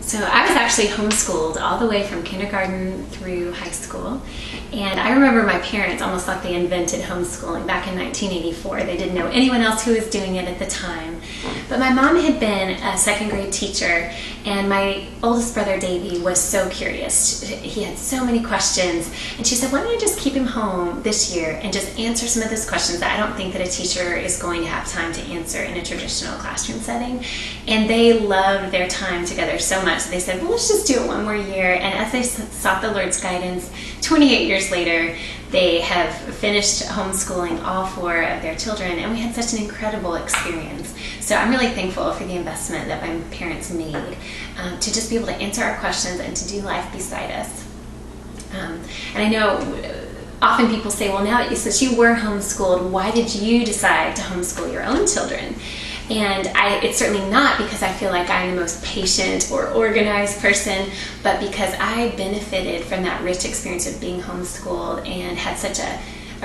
So I was actually homeschooled all the way from kindergarten through high school. And I remember my parents almost thought they invented homeschooling back in 1984. They didn't know anyone else who was doing it at the time. But my mom had been a second grade teacher, and my oldest brother Davey was so curious. He had so many questions, and she said, why don't you just keep him home this year and just answer some of those questions that I don't think that a teacher is going to have time to answer in a traditional classroom setting. And they loved their time together so much. So they said, well, let's just do it one more year. And as they sought the Lord's guidance, 28 years later, they have finished homeschooling all 4 of their children, and we had such an incredible experience. So I'm really thankful for the investment that my parents made to just be able to answer our questions and to do life beside us. And I know often people say, well, now since you were homeschooled, why did you decide to homeschool your own children? And it's certainly not because I feel like I'm the most patient or organized person, but because I benefited from that rich experience of being homeschooled and had such a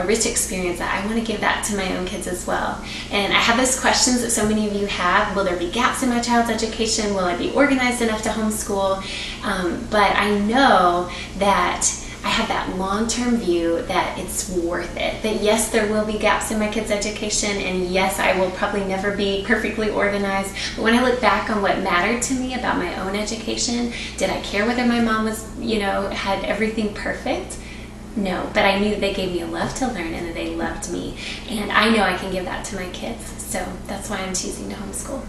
rich experience that I want to give that to my own kids as well. And I have those questions that so many of you have. Will there be gaps in my child's education? Will I be organized enough to homeschool? But I know that I have that long-term view that it's worth it. That yes, there will be gaps in my kids' education, and yes, I will probably never be perfectly organized. But when I look back on what mattered to me about my own education, did I care whether my mom was, had everything perfect? No, but I knew they gave me a love to learn and that they loved me. And I know I can give that to my kids. So that's why I'm choosing to homeschool.